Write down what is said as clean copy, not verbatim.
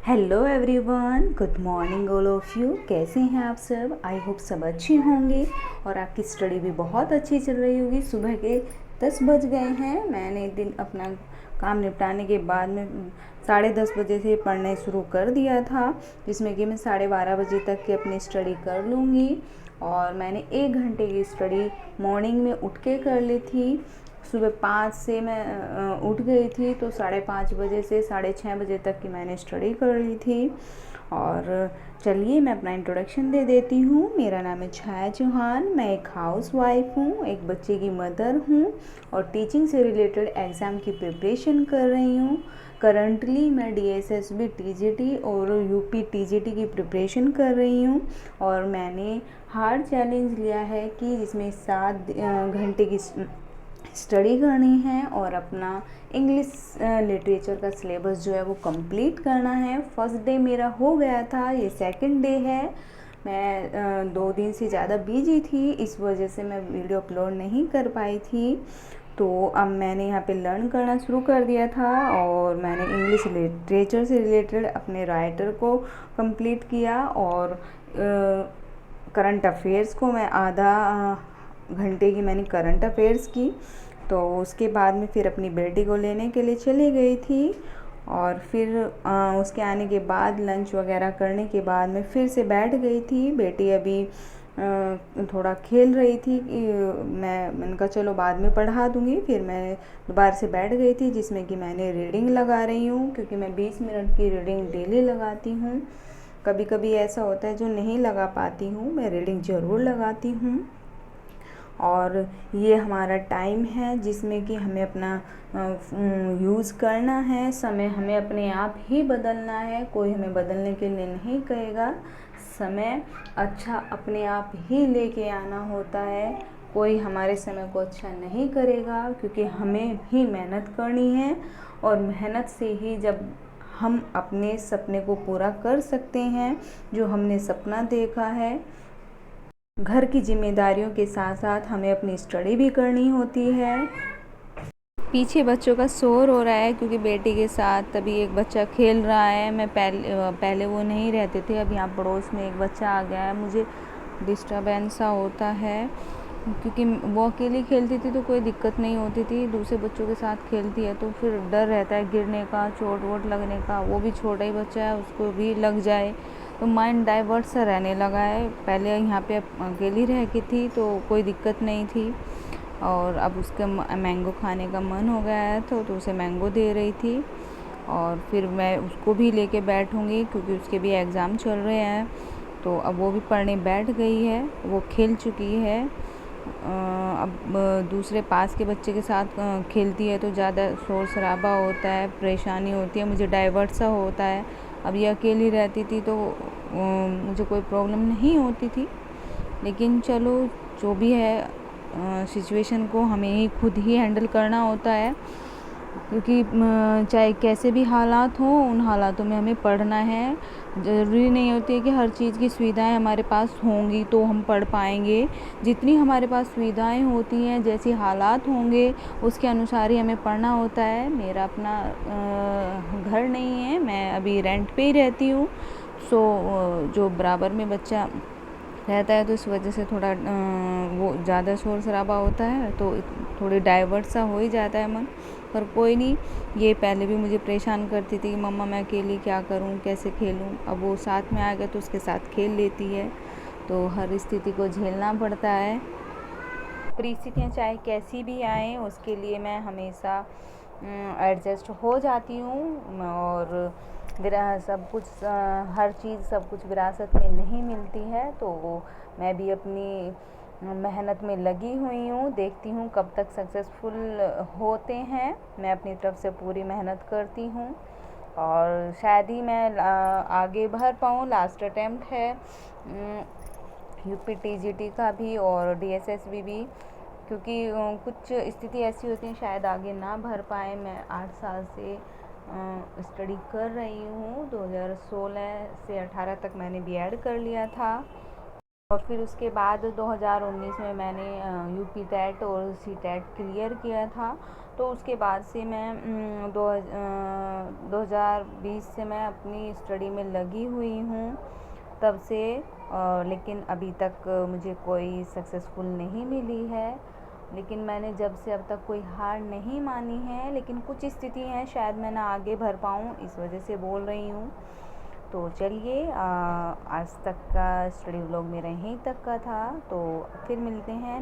Hello everyone, good morning all of you. कैसे हैं आप सब? आई होप सब अच्छे होंगे और आपकी स्टडी भी बहुत अच्छी चल रही होगी। सुबह के 10 बज गए हैं। मैंने दिन अपना काम निपटाने के बाद में 10:30 बजे से पढ़ना शुरू कर दिया था, जिसमें कि मैं 12:30 बजे तक की अपनी स्टडी कर लूँगी। और मैंने 1 घंटे की स्टडी मॉर्निंग में उठ के कर ली थी। सुबह 5 से मैं उठ गई थी, तो 5:30 बजे से 6:30 बजे तक की मैंने स्टडी कर ली थी। और चलिए मैं अपना इंट्रोडक्शन दे देती हूँ। मेरा नाम है छाया चौहान। मैं एक हाउस वाइफ हूँ, एक बच्चे की मदर हूँ और टीचिंग से रिलेटेड एग्ज़ाम की प्रिपरेशन कर रही हूँ। करंटली मैं DSSB TGT और UP TGT की प्रिपरेशन कर रही हूँ। और मैंने हार्ड चैलेंज लिया है कि जिसमें 7 घंटे की स्टडी करनी है और अपना इंग्लिश लिटरेचर का सिलेबस जो है वो कंप्लीट करना है। फर्स्ट डे मेरा हो गया था, ये सेकंड डे है। मैं 2 दिन से ज़्यादा बिजी थी, इस वजह से मैं वीडियो अपलोड नहीं कर पाई थी। तो अब मैंने यहाँ पे लर्न करना शुरू कर दिया था और मैंने इंग्लिश लिटरेचर से रिलेटेड अपने राइटर को कंप्लीट किया। और करंट अफेयर्स को मैं आधा घंटे की मैंने करंट अफेयर्स की। तो उसके बाद में फिर अपनी बेटी को लेने के लिए चली गई थी। और फिर उसके आने के बाद लंच वगैरह करने के बाद में फिर से बैठ गई थी। बेटी अभी थोड़ा खेल रही थी कि मैंने कहा चलो बाद में पढ़ा दूँगी। फिर मैं दोबारा से बैठ गई थी, जिसमें कि मैंने रीडिंग लगा रही हूँ, क्योंकि मैं 20 मिनट की रीडिंग डेली लगाती हूँ। कभी कभी ऐसा होता है जो नहीं लगा पाती हूँ, मैं रीडिंग ज़रूर लगाती हूँ। और ये हमारा टाइम है जिसमें कि हमें अपना यूज़ करना है। समय हमें अपने आप ही बदलना है, कोई हमें बदलने के लिए नहीं कहेगा। समय अच्छा अपने आप ही लेके आना होता है, कोई हमारे समय को अच्छा नहीं करेगा, क्योंकि हमें ही मेहनत करनी है। और मेहनत से ही जब हम अपने सपने को पूरा कर सकते हैं, जो हमने सपना देखा है। घर की जिम्मेदारियों के साथ साथ हमें अपनी स्टडी भी करनी होती है। पीछे बच्चों का शोर हो रहा है, क्योंकि बेटी के साथ अभी एक बच्चा खेल रहा है। मैं पहले वो नहीं रहते थे, अब यहाँ पड़ोस में एक बच्चा आ गया है, मुझे डिस्टर्बेंस सा होता है। क्योंकि वो अकेली खेलती थी तो कोई दिक्कत नहीं होती थी, दूसरे बच्चों के साथ खेलती है तो फिर डर रहता है गिरने का, चोट वोट लगने का। वो भी छोटा ही बच्चा है, उसको भी लग जाए तो माइंड डाइवर्ट सा रहने लगा है। पहले यहाँ पे अकेली रह के थी तो कोई दिक्कत नहीं थी, और अब उसका मैंगो खाने का मन हो गया है तो उसे मैंगो दे रही थी। और फिर मैं उसको भी लेके बैठूँगी, क्योंकि उसके भी एग्ज़ाम चल रहे हैं। तो अब वो भी पढ़ने बैठ गई है, वो खेल चुकी है। अब दूसरे पास के बच्चे के साथ खेलती है तो ज़्यादा शोर शराबा होता है, परेशानी होती है, मुझे डाइवर्ट सा होता है। अब ये अकेली रहती थी तो मुझे कोई प्रॉब्लम नहीं होती थी, लेकिन चलो जो भी है सिचुएशन को हमें ही खुद ही हैंडल करना होता है। क्योंकि चाहे कैसे भी हालात हों, उन हालातों में हमें पढ़ना है। ज़रूरी नहीं होती है कि हर चीज़ की सुविधाएं हमारे पास होंगी तो हम पढ़ पाएंगे। जितनी हमारे पास सुविधाएं होती हैं, जैसे हालात होंगे उसके अनुसार ही हमें पढ़ना होता है। मेरा अपना घर नहीं है, मैं अभी रेंट पे ही रहती हूँ। सो जो बराबर में बच्चा रहता है तो इस वजह से थोड़ा वो ज़्यादा शोर शराबा होता है, तो थोड़ी डाइवर्ट सा हो ही जाता है मन। पर कोई नहीं, ये पहले भी मुझे परेशान करती थी कि मम्मा मैं अकेली क्या करूं, कैसे खेलूं। अब वो साथ में आ गया तो उसके साथ खेल लेती है, तो हर स्थिति को झेलना पड़ता है। परिस्थितियाँ चाहे कैसी भी आएँ, उसके लिए मैं हमेशा एडजस्ट हो जाती हूँ। और सब कुछ हर चीज़ सब कुछ विरासत में नहीं मिलती है, तो मैं भी अपनी मेहनत में लगी हुई हूँ। देखती हूँ कब तक सक्सेसफुल होते हैं। मैं अपनी तरफ से पूरी मेहनत करती हूँ और शायद ही मैं आगे बढ़ पाऊँ। लास्ट अटेम्प्ट है UP TGT का भी और DSSB भी, क्योंकि कुछ स्थिति ऐसी होती है शायद आगे ना भर पाए। मैं 8 साल से स्टडी कर रही हूँ। 2016 से 18 तक मैंने B.Ed कर लिया था, और फिर उसके बाद 2019 में मैंने UP TET और CTET क्लियर किया था। तो उसके बाद से मैं 2020 से मैं अपनी स्टडी में लगी हुई हूँ तब से। लेकिन अभी तक मुझे कोई सक्सेसफुल नहीं मिली है। लेकिन मैंने जब से अब तक कोई हार नहीं मानी है, लेकिन कुछ स्थिति हैं शायद मैं ना आगे बढ़ पाऊँ, इस वजह से बोल रही हूँ। तो चलिए, आज तक का स्टडी व्लॉग मेरा यहीं तक का था, तो फिर मिलते हैं।